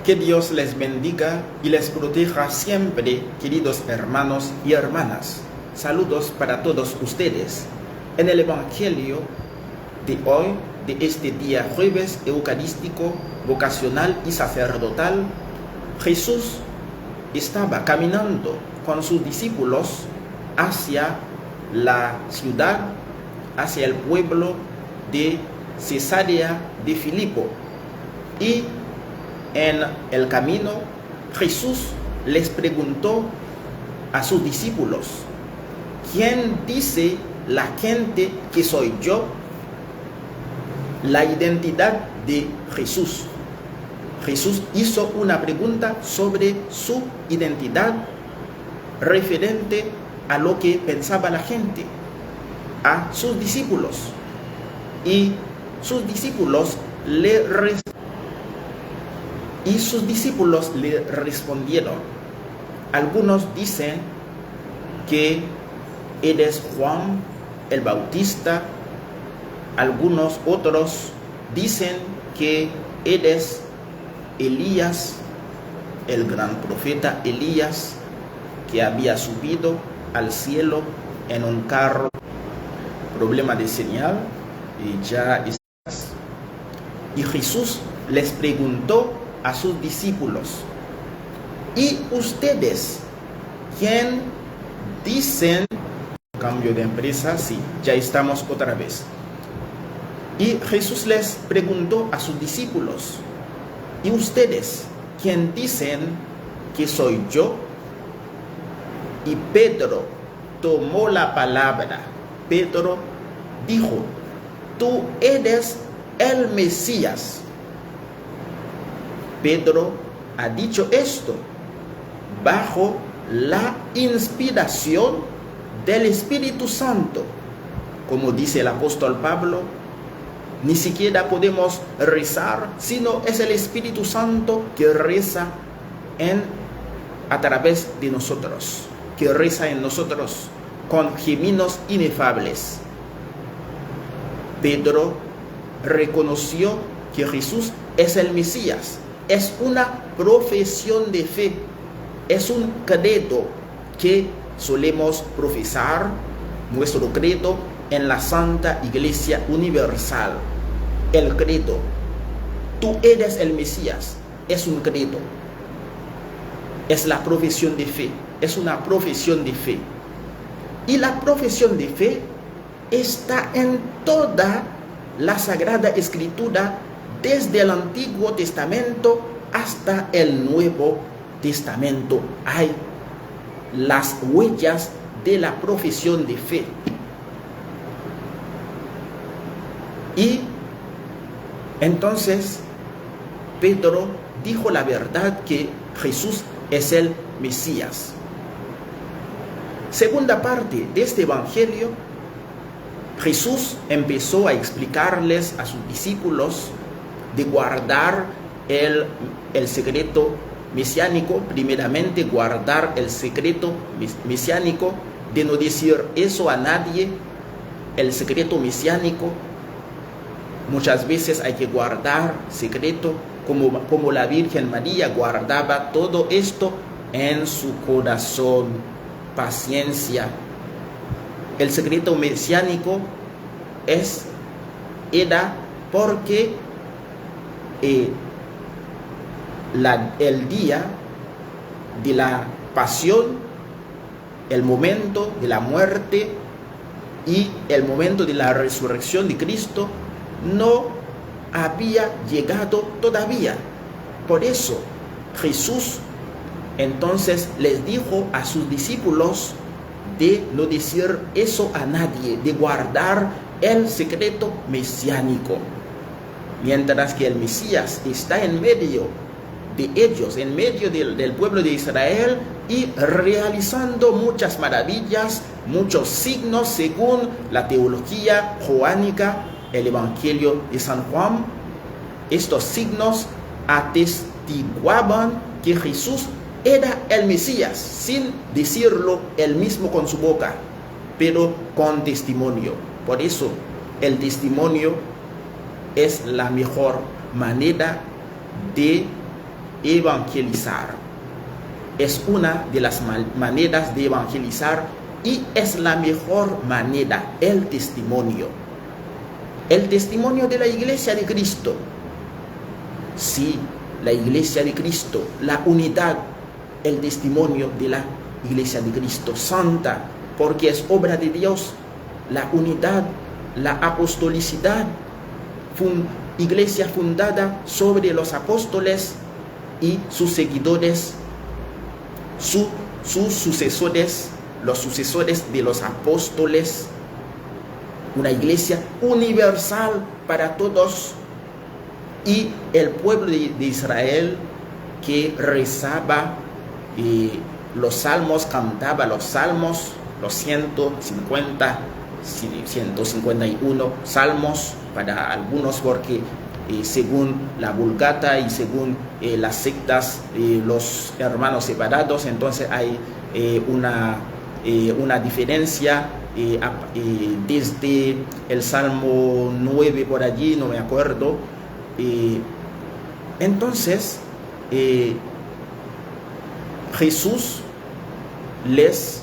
Que Dios les bendiga y les proteja siempre, queridos hermanos y hermanas. Saludos para todos ustedes. En el Evangelio de hoy, de este día jueves eucarístico, vocacional y sacerdotal, Jesús estaba caminando con sus discípulos hacia la ciudad, hacia el pueblo de Cesarea de Filipo. Y en el camino, Jesús les preguntó a sus discípulos: ¿quién dice la gente que soy yo? La identidad de Jesús. Jesús hizo una pregunta sobre su identidad referente a lo que pensaba la gente, a sus discípulos. Y sus discípulos le respondieron. Algunos dicen que eres Juan el Bautista. Algunos otros dicen que eres Elías, el gran profeta Elías, que había subido al cielo en un carro. Problema de señal y ya estás. Y Jesús les preguntó a sus discípulos: ¿y ustedes quién dicen? Cambio de empresa, sí, ya estamos otra vez. Y Jesús les preguntó a sus discípulos: ¿y ustedes quién dicen que soy yo? Y Pedro tomó la palabra. Pedro dijo: tú eres el Mesías. Pedro ha dicho esto bajo la inspiración del Espíritu Santo. Como dice el apóstol Pablo, ni siquiera podemos rezar, sino es el Espíritu Santo que reza a través de nosotros, que reza en nosotros con gemidos inefables. Pedro reconoció que Jesús es el Mesías. Es una profesión de fe, es un credo que solemos profesar, nuestro credo en la Santa Iglesia Universal. El credo, tú eres el Mesías, es un credo, es la profesión de fe, es una profesión de fe. Y la profesión de fe está en toda la Sagrada Escritura, desde el Antiguo Testamento hasta el Nuevo Testamento. Hay las huellas de la profesión de fe. Y entonces Pedro dijo la verdad, que Jesús es el Mesías. Segunda parte de este Evangelio, Jesús empezó a explicarles a sus discípulos de guardar el secreto mesiánico. Primeramente, guardar el secreto mesiánico, de no decir eso a nadie. El secreto mesiánico, muchas veces hay que guardar secreto, como la Virgen María guardaba todo esto en su corazón. Paciencia. El secreto mesiánico era porque el día de la pasión, el momento de la muerte y el momento de la resurrección de Cristo no había llegado todavía. Por eso Jesús entonces les dijo a sus discípulos de no decir eso a nadie, de guardar el secreto mesiánico. Mientras que el Mesías está en medio de ellos, en medio del pueblo de Israel, y realizando muchas maravillas, muchos signos según la teología joánica, el Evangelio de San Juan. Estos signos atestiguaban que Jesús era el Mesías, sin decirlo él mismo con su boca, pero con testimonio. Por eso el testimonio es la mejor manera de evangelizar. Es una de las maneras de evangelizar y es la mejor manera, el testimonio. El testimonio de la Iglesia de Cristo. Sí, la Iglesia de Cristo, la unidad, el testimonio de la Iglesia de Cristo santa, porque es obra de Dios, la unidad, la apostolicidad, iglesia fundada sobre los apóstoles y sus seguidores, sus sucesores, los sucesores de los apóstoles, una iglesia universal para todos, y el pueblo de Israel que rezaba los salmos, cantaba los salmos, los 150, 151 salmos para algunos, porque según la Vulgata y según las sectas, los hermanos separados, entonces hay una diferencia desde el Salmo 9 por allí, no me acuerdo. Entonces Jesús les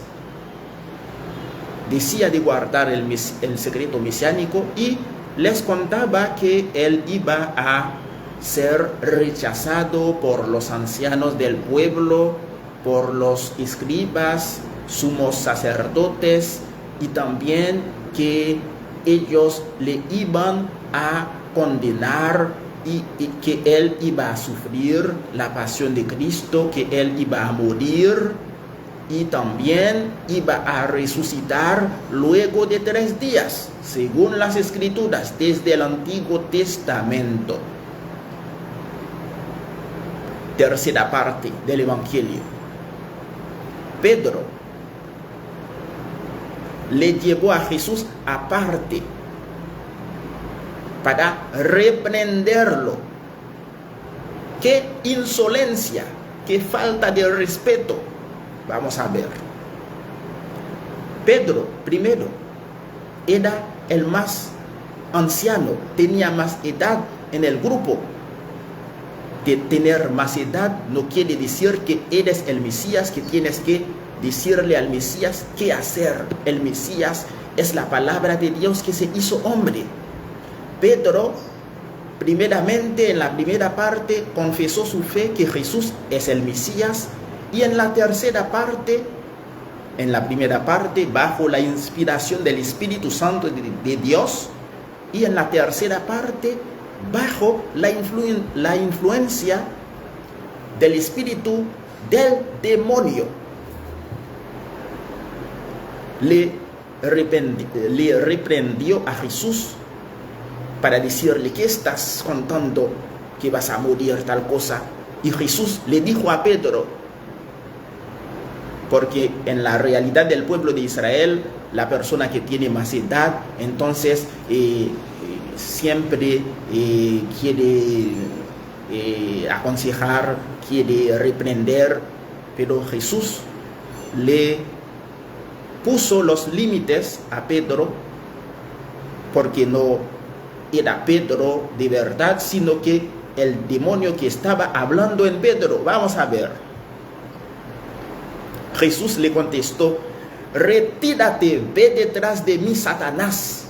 decía de guardar el secreto mesiánico y les contaba que él iba a ser rechazado por los ancianos del pueblo, por los escribas, sumos sacerdotes, y también que ellos le iban a condenar y que él iba a sufrir la pasión de Cristo, que él iba a morir y también iba a resucitar luego de 3 días, según las Escrituras, desde el Antiguo Testamento. Tercera parte del Evangelio. Pedro le llevó a Jesús aparte para reprenderlo. ¡Qué insolencia! ¡Qué falta de respeto! Vamos a ver. Pedro, primero, era el más anciano, tenía más edad en el grupo. De tener más edad no quiere decir que eres el Mesías, que tienes que decirle al Mesías qué hacer. El Mesías es la palabra de Dios que se hizo hombre. Pedro, primeramente, en la primera parte, confesó su fe que Jesús es el Mesías, y en la tercera parte, en la primera parte, bajo la inspiración del Espíritu Santo de Dios, y en la tercera parte, bajo la influencia del espíritu del demonio. Le reprendió a Jesús para decirle: ¿qué estás contando? Que vas a morir, tal cosa. Y Jesús le dijo a Pedro, porque en la realidad del pueblo de Israel, la persona que tiene más edad, entonces siempre quiere aconsejar, quiere reprender, pero Jesús le puso los límites a Pedro, porque no era Pedro de verdad, sino que el demonio que estaba hablando en Pedro. Vamos a ver. Jesús le contestó: retírate, ve detrás de mí, Satanás.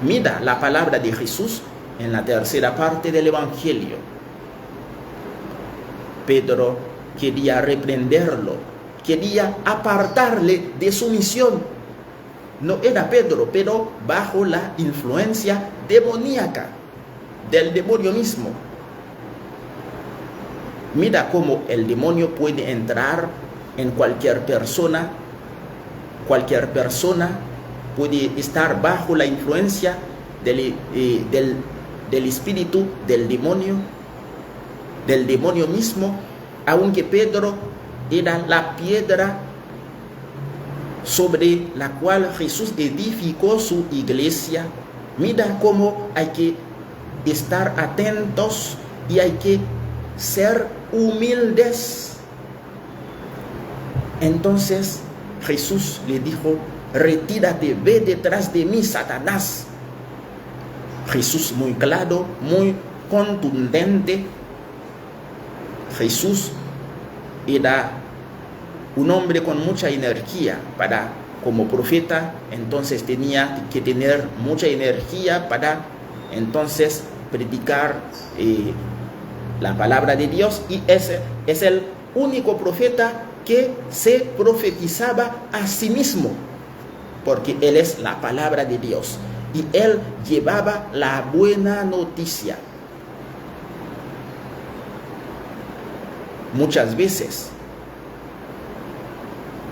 Mira la palabra de Jesús en la tercera parte del Evangelio. Pedro quería reprenderlo, quería apartarle de su misión. No era Pedro, pero bajo la influencia demoníaca del demonio mismo. Mira cómo el demonio puede entrar en cualquier persona. Cualquier persona puede estar bajo la influencia del espíritu del demonio mismo, aunque Pedro era la piedra sobre la cual Jesús edificó su iglesia. Mira cómo hay que estar atentos y hay que ser humildes. Entonces Jesús le dijo: retírate, ve detrás de mí, Satanás. Jesús muy claro, muy contundente, Jesús era un hombre con mucha energía como profeta, entonces tenía que tener mucha energía para entonces predicar la palabra de Dios, y es el único profeta que se profetizaba a sí mismo, porque él es la palabra de Dios y él llevaba la buena noticia. Muchas veces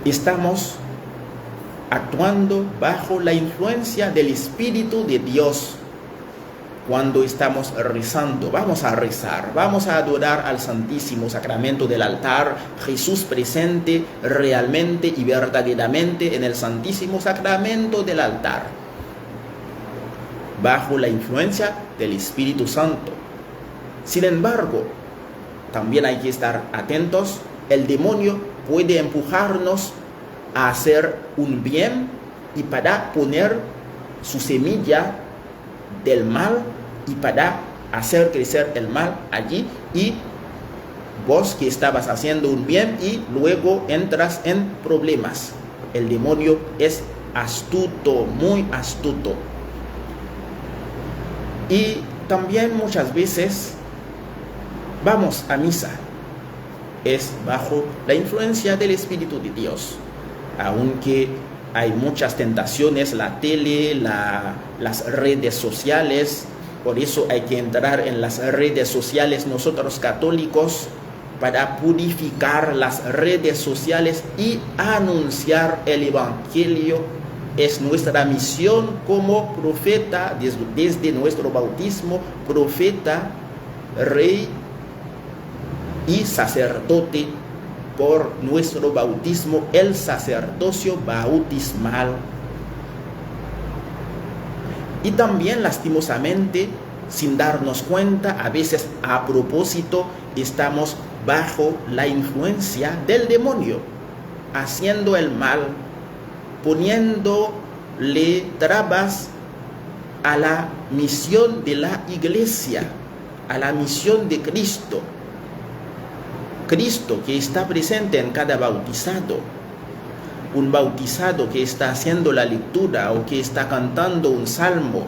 estamos actuando bajo la influencia del Espíritu de Dios. Cuando estamos rezando, vamos a rezar, vamos a adorar al Santísimo Sacramento del altar, Jesús presente realmente y verdaderamente en el Santísimo Sacramento del altar, bajo la influencia del Espíritu Santo. Sin embargo, también hay que estar atentos. El demonio puede empujarnos a hacer un bien y para poner su semilla del mal y para hacer crecer el mal allí, y vos que estabas haciendo un bien y luego entras en problemas. El demonio es astuto, muy astuto. Y también muchas veces vamos a misa, es bajo la influencia del Espíritu de Dios, aunque hay muchas tentaciones, la tele, las redes sociales. Por eso hay que entrar en las redes sociales nosotros católicos para purificar las redes sociales y anunciar el Evangelio. Es nuestra misión como profeta, desde nuestro bautismo, profeta, rey y sacerdote, por nuestro bautismo, el sacerdocio bautismal. Y también, lastimosamente, sin darnos cuenta, a veces a propósito, estamos bajo la influencia del demonio, haciendo el mal, poniéndole trabas a la misión de la Iglesia, a la misión de Cristo. Cristo que está presente en cada bautizado. Un bautizado que está haciendo la lectura o que está cantando un salmo,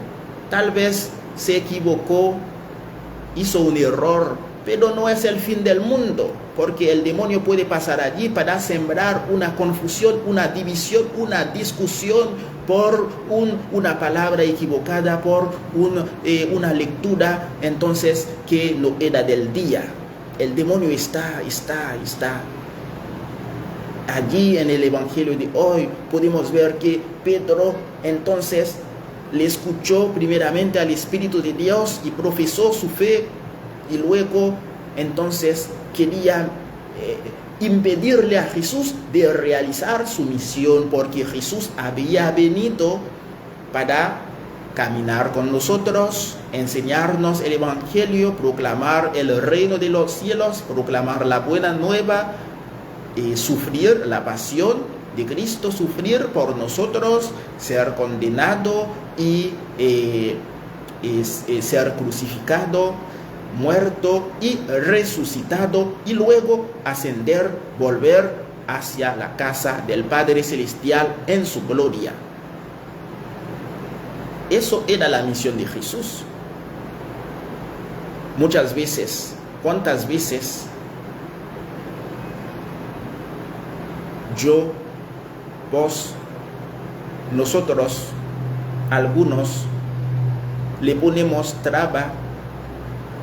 tal vez se equivocó, hizo un error, pero no es el fin del mundo, porque el demonio puede pasar allí para sembrar una confusión, una división, una discusión por una palabra equivocada, por una lectura entonces que no era del día. El demonio está allí. En el Evangelio de hoy podemos ver que Pedro entonces le escuchó primeramente al Espíritu de Dios y profesó su fe, y luego entonces quería impedirle a Jesús de realizar su misión, porque Jesús había venido para caminar con nosotros, enseñarnos el Evangelio, proclamar el reino de los cielos, proclamar la buena nueva, sufrir la pasión de Cristo, sufrir por nosotros, ser condenado y ser crucificado, muerto y resucitado, y luego ascender, volver hacia la casa del Padre Celestial en su gloria. Eso era la misión de Jesús. Muchas veces, ¿cuántas veces yo, vos, nosotros, algunos, le ponemos traba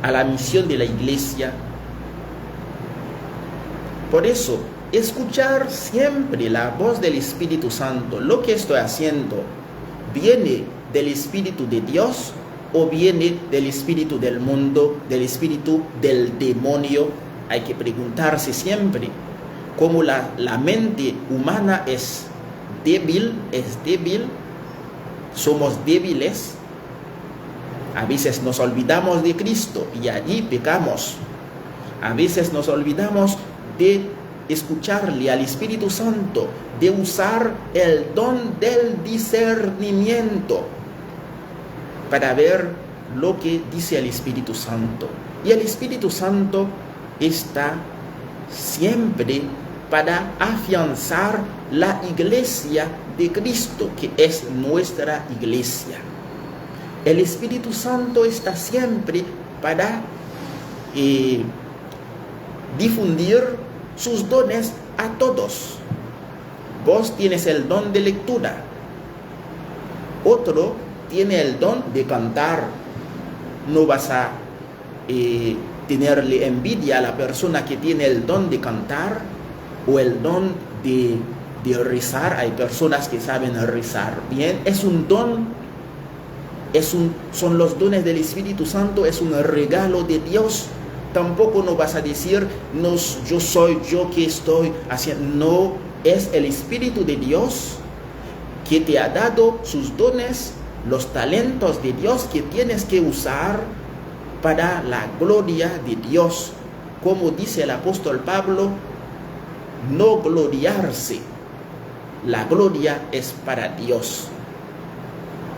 a la misión de la Iglesia? Por eso, escuchar siempre la voz del Espíritu Santo. Lo que estoy haciendo, ¿viene del Espíritu de Dios o viene del espíritu del mundo, del espíritu del demonio? Hay que preguntarse siempre. Como la mente humana es débil, somos débiles, a veces nos olvidamos de Cristo y allí pecamos. A veces nos olvidamos de escucharle al Espíritu Santo, de usar el don del discernimiento para ver lo que dice el Espíritu Santo. Y el Espíritu Santo está siempre para afianzar la iglesia de Cristo, que es nuestra iglesia. El Espíritu Santo está siempre para difundir sus dones a todos. Vos tienes el don de lectura, otro tiene el don de cantar. No vas a tenerle envidia a la persona que tiene el don de cantar o el don de rezar. Hay personas que saben rezar bien. Es un don, son los dones del Espíritu Santo, es un regalo de Dios. Tampoco no vas a decir, no, yo soy yo que estoy haciendo. No, es el Espíritu de Dios que te ha dado sus dones, los talentos de Dios que tienes que usar para la gloria de Dios. Como dice el apóstol Pablo, no gloriarse. La gloria es para Dios.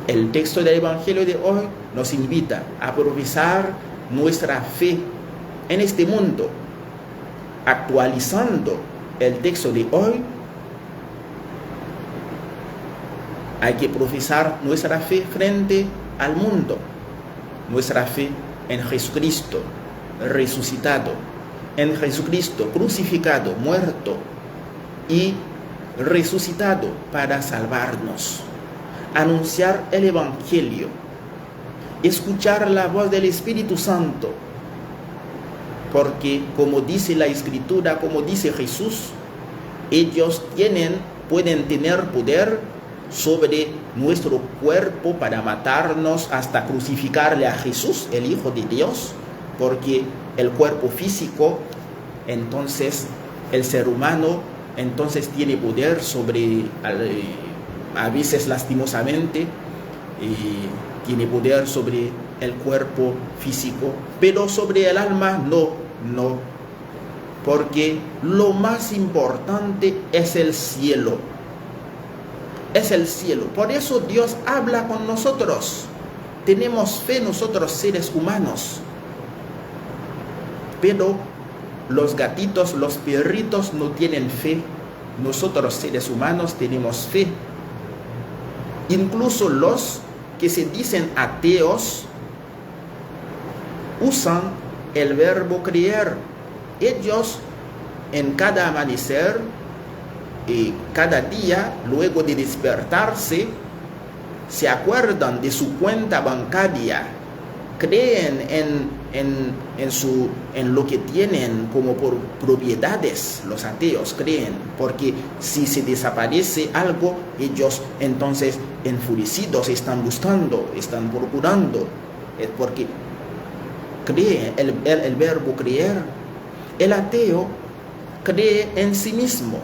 El texto del Evangelio de hoy nos invita a profesar nuestra fe en este mundo. Actualizando el texto de hoy, hay que profesar nuestra fe frente al mundo. Nuestra fe en Jesucristo resucitado, en Jesucristo crucificado, muerto y resucitado para salvarnos. Anunciar el Evangelio, escuchar la voz del Espíritu Santo, porque como dice la Escritura, como dice Jesús, ellos pueden tener poder sobre nuestro cuerpo para matarnos, hasta crucificarle a Jesús, el Hijo de Dios, porque el cuerpo físico, entonces el ser humano, entonces tiene poder sobre, a veces lastimosamente, tiene poder sobre el cuerpo físico, pero sobre el alma no, porque lo más importante es el cielo. Es el cielo. Por eso Dios habla con nosotros. Tenemos fe nosotros, seres humanos. Pero los gatitos, los perritos no tienen fe. Nosotros, seres humanos, tenemos fe. Incluso los que se dicen ateos usan el verbo creer. Ellos, en cada amanecer, cada día, luego de despertarse, se acuerdan de su cuenta bancaria, creen en lo que tienen como por propiedades. Los ateos creen, porque si se desaparece algo, ellos entonces enfurecidos están buscando, están procurando, porque creen, el verbo creer. El ateo cree en sí mismo,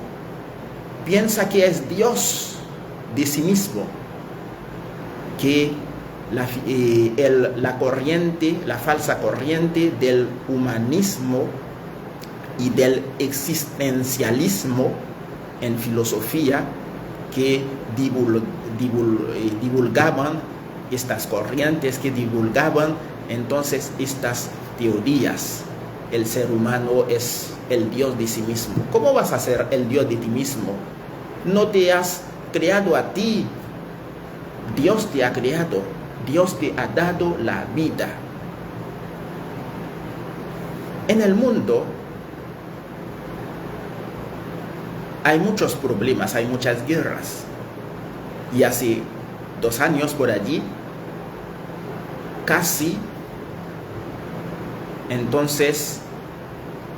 piensa que es Dios de sí mismo, que la corriente, la falsa corriente del humanismo y del existencialismo en filosofía que divulgaban estas corrientes, que divulgaban entonces estas teorías. El ser humano es el Dios de sí mismo. ¿Cómo vas a ser el Dios de ti mismo? No te has creado a ti. Dios te ha creado. Dios te ha dado la vida. En el mundo hay muchos problemas, hay muchas guerras. Y hace 2 años por allí, casi, entonces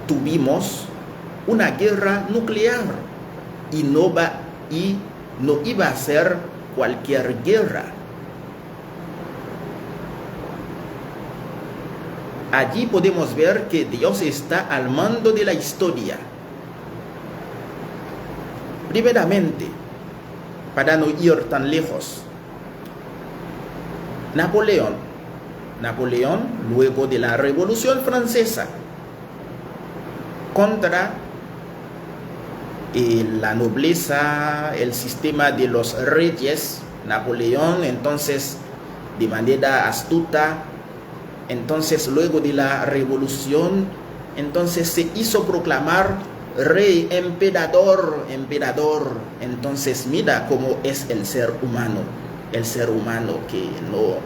tuvimos una guerra nuclear, y no iba a ser cualquier guerra. Allí podemos ver que Dios está al mando de la historia. Primeramente, para no ir tan lejos, Napoleón, luego de la Revolución Francesa, contra la nobleza, el sistema de los reyes, Napoleón, entonces, de manera astuta, entonces luego de la revolución, entonces se hizo proclamar rey, emperador. Entonces mira cómo es el ser humano que no,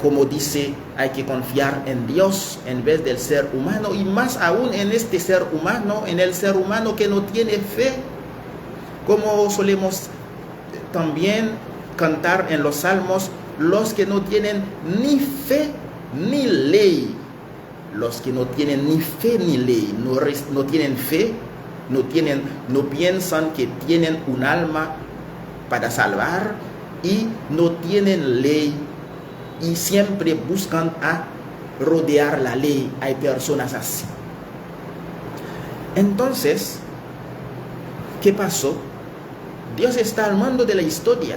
como dice, hay que confiar en Dios en vez del ser humano, y más aún en este ser humano, en el ser humano que no tiene fe, como solemos también cantar en los salmos, los que no tienen ni fe ni ley. Los que no tienen ni fe ni ley, no tienen fe, no piensan que tienen un alma para salvar, y no tienen ley, y siempre buscan a rodear la ley. Hay personas así. Entonces, ¿qué pasó? Dios está al mando de la historia.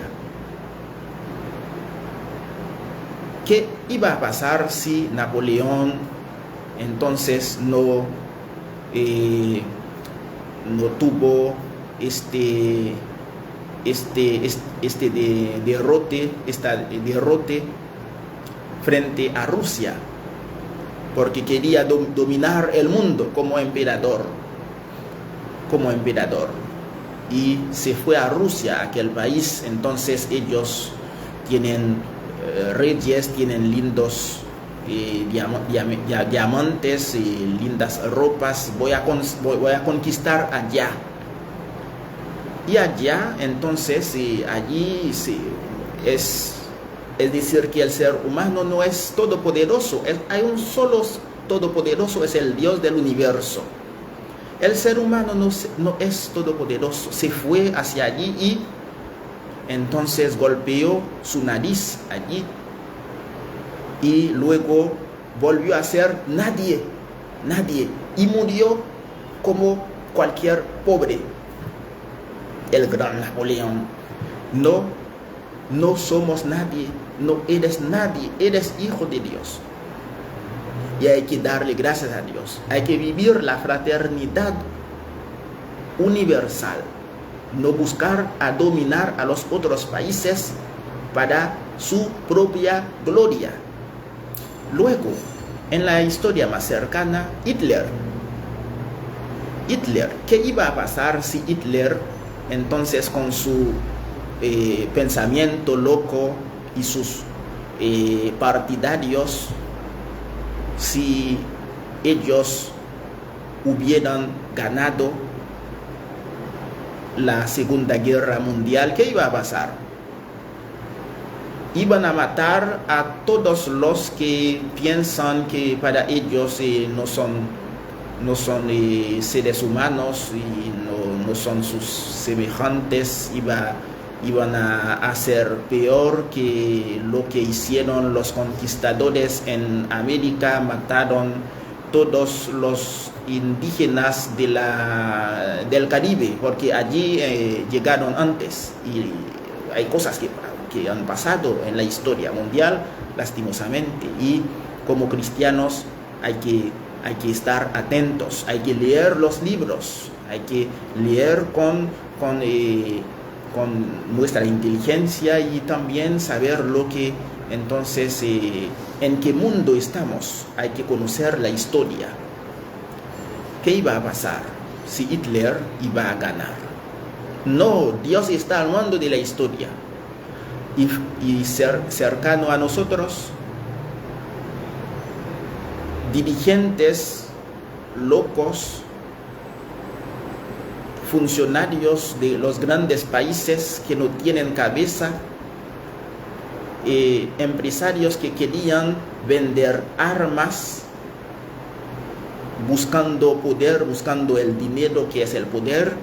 ¿Qué iba a pasar si Napoleón entonces no tuvo derrote frente a Rusia, porque quería dominar el mundo como emperador, y se fue a Rusia, aquel país? Entonces ellos tienen reyes, tienen lindos diamantes y lindas ropas. Voy a conquistar allá. Y allá, entonces, allí es decir que el ser humano no es todopoderoso. Hay un solo todopoderoso, es el Dios del universo. El ser humano no es todopoderoso. Se fue hacia allí y entonces golpeó su nariz allí, y luego volvió a ser nadie, y murió como cualquier pobre. El gran Napoleón. No somos nadie, no eres nadie, eres hijo de Dios. Y hay que darle gracias a Dios. Hay que vivir la fraternidad universal. No buscar a dominar a los otros países para su propia gloria. Luego, en la historia más cercana, Hitler. ¿Qué iba a pasar si Hitler, entonces, con su pensamiento loco y sus partidarios, si ellos hubieran ganado la Segunda Guerra Mundial? ¿Qué iba a pasar? Iban a matar a todos los que piensan que para ellos no son seres humanos y no son sus semejantes. Iban a hacer peor que lo que hicieron los conquistadores en América. Mataron todos los indígenas del Caribe, porque allí llegaron antes, y hay cosas que han pasado en la historia mundial, lastimosamente, y como cristianos hay que estar atentos, hay que leer los libros, hay que leer con nuestra inteligencia, y también saber lo que entonces en qué mundo estamos. Hay que conocer la historia. ¿Qué iba a pasar si Hitler iba a ganar? No, Dios está al mando de la historia, y cercano a nosotros, dirigentes locos, funcionarios de los grandes países que no tienen cabeza, empresarios que querían vender armas, buscando poder, buscando el dinero que es el poder.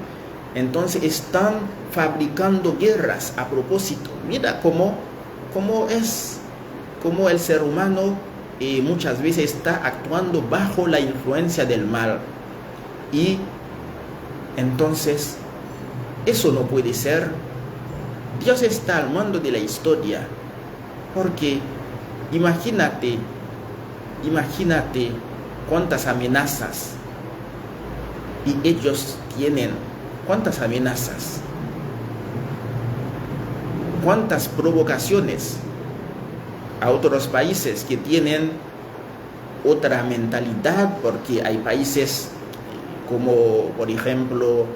Entonces están fabricando guerras a propósito. Mira cómo el ser humano muchas veces está actuando bajo la influencia del mal. Y entonces eso no puede ser. Dios está al mando de la historia, porque imagínate cuántas amenazas, y ellos tienen cuántas amenazas, cuántas provocaciones a otros países que tienen otra mentalidad, porque hay países como por ejemplo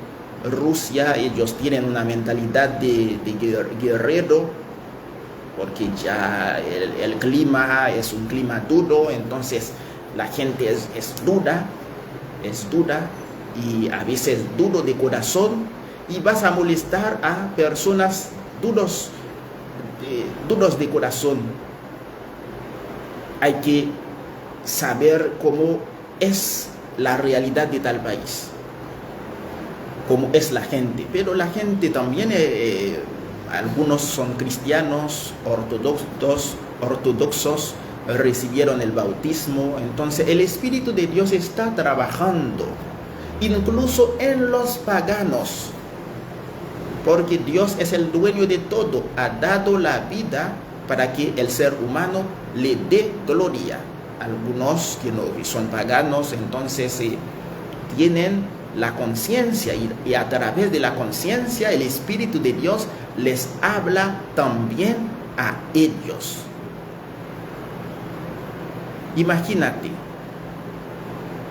Rusia, ellos tienen una mentalidad de guerrero, porque ya el clima es un clima duro, entonces la gente es dura y a veces duro de corazón, y vas a molestar a personas duros de corazón. Hay que saber cómo es la realidad de tal país, cómo es la gente, pero la gente también, algunos son cristianos, ortodoxos, recibieron el bautismo, entonces el Espíritu de Dios está trabajando, incluso en los paganos, porque Dios es el dueño de todo, ha dado la vida para que el ser humano le dé gloria. Algunos que no son paganos, entonces tienen la conciencia, y a través de la conciencia el Espíritu de Dios les habla también a ellos. Imagínate,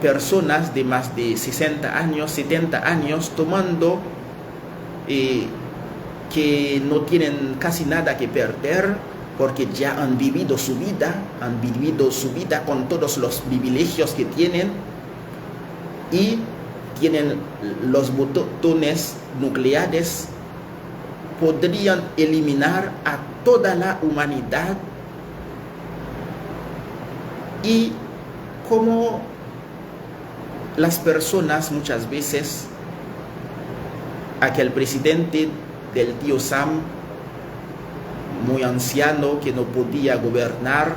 personas de más de 60 años, 70 años tomando, que no tienen casi nada que perder, porque ya han vivido su vida con todos los privilegios que tienen, y tienen los botones nucleares, podrían eliminar a toda la humanidad. Y como las personas muchas veces, aquel presidente del tío Sam, muy anciano, que no podía gobernar,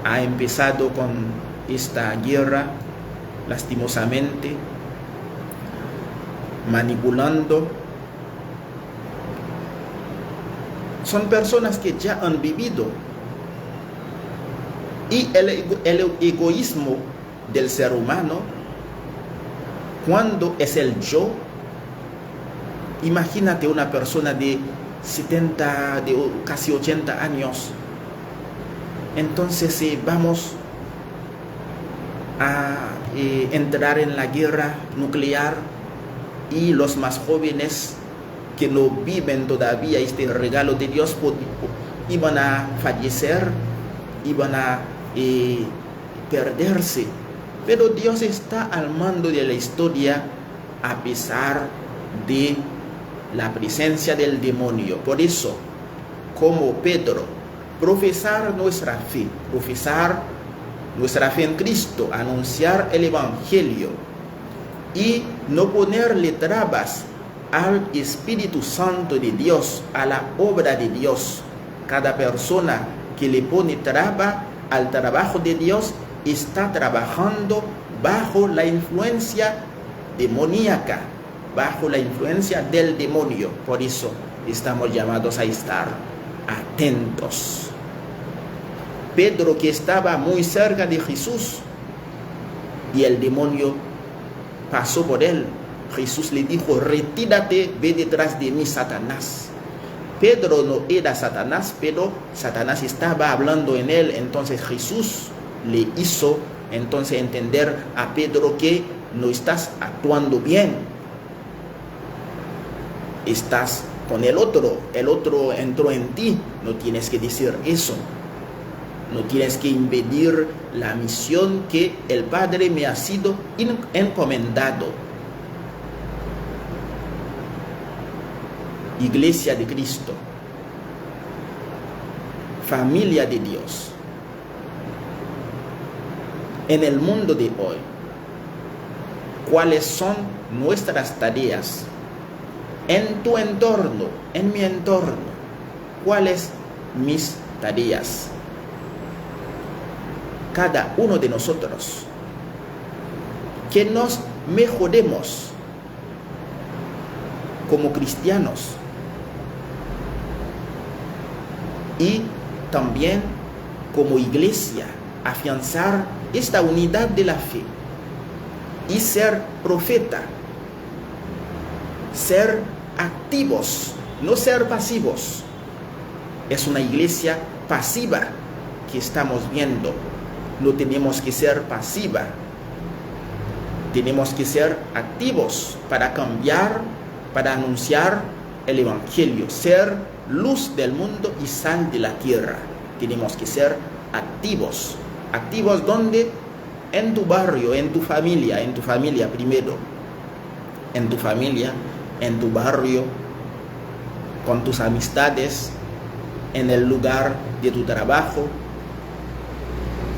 ha empezado con esta guerra, lastimosamente, manipulando. Son personas que ya han vivido, y el egoísmo del ser humano, cuando es el yo. Imagínate una persona de 70, de casi 80 años. Entonces vamos a entrar en la guerra nuclear, y los más jóvenes que no viven todavía este regalo de Dios iban a fallecer, iban a perderse. Pero Dios está al mando de la historia, a pesar de la presencia del demonio. Por eso, como Pedro, profesar nuestra fe en Cristo, anunciar el Evangelio, y no ponerle trabas al Espíritu Santo de Dios, a la obra de Dios. Cada persona que le pone traba al trabajo de Dios está trabajando bajo la influencia demoníaca, bajo la influencia del demonio. Por eso estamos llamados a estar atentos. Pedro, que estaba muy cerca de Jesús, y el demonio pasó por él, Jesús le dijo: retírate, ve detrás de mí, Satanás. Pedro no era Satanás, pero Satanás estaba hablando en él. Entonces Jesús le hizo entender a Pedro que no estás actuando bien, estás con el otro entró en ti, no tienes que decir eso, no tienes que impedir la misión que el Padre me ha sido encomendado. Iglesia de Cristo, familia de Dios, en el mundo de hoy, ¿cuáles son nuestras tareas? En tu entorno, en mi entorno, ¿cuáles mis tareas? Cada uno de nosotros, que nos mejoremos como cristianos, y también como iglesia, afianzar esta unidad de la fe y ser profeta, ser activos, no ser pasivos. Es una iglesia pasiva que estamos viendo, no tenemos que ser pasiva. Tenemos que ser activos para cambiar, para anunciar el Evangelio, ser luz del mundo y sal de la tierra. Tenemos que ser activos. ¿Activos donde? En tu barrio, en tu familia primero. En tu familia, en tu barrio, con tus amistades, en el lugar de tu trabajo.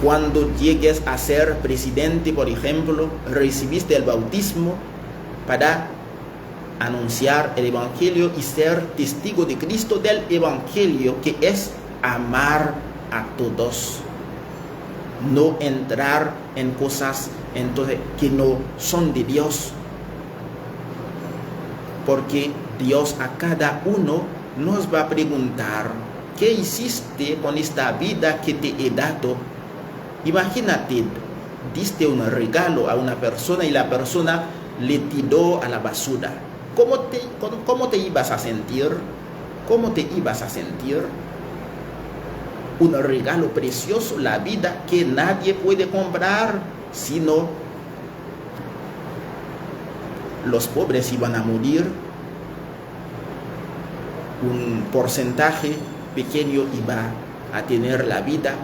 Cuando llegues a ser presidente, por ejemplo, recibiste el bautismo para anunciar el Evangelio y ser testigo de Cristo del Evangelio, que es amar a todos. No entrar en cosas entonces que no son de Dios. Porque Dios a cada uno nos va a preguntar: ¿qué hiciste con esta vida que te he dado? Imagínate, diste un regalo a una persona y la persona le tiró a la basura. ¿Cómo te ibas a sentir? ¿Cómo te ibas a sentir? Un regalo precioso, la vida que nadie puede comprar, sino los pobres iban a morir, un porcentaje pequeño iba a tener la vida.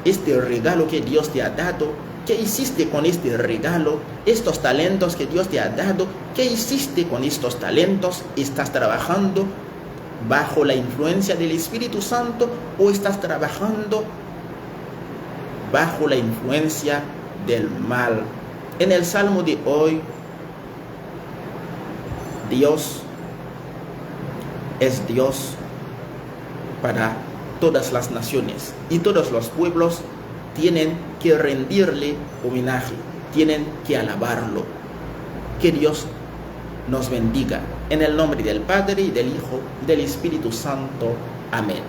Este regalo que Dios te ha dado, ¿qué hiciste con este regalo? Estos talentos que Dios te ha dado, ¿qué hiciste con estos talentos? ¿Estás trabajando bajo la influencia del Espíritu Santo o estás trabajando bajo la influencia del mal? En el Salmo de hoy, Dios es Dios para todas las naciones y todos los pueblos tienen que rendirle homenaje, tienen que alabarlo. Que Dios nos bendiga. En el nombre del Padre, y del Hijo, y del Espíritu Santo. Amén.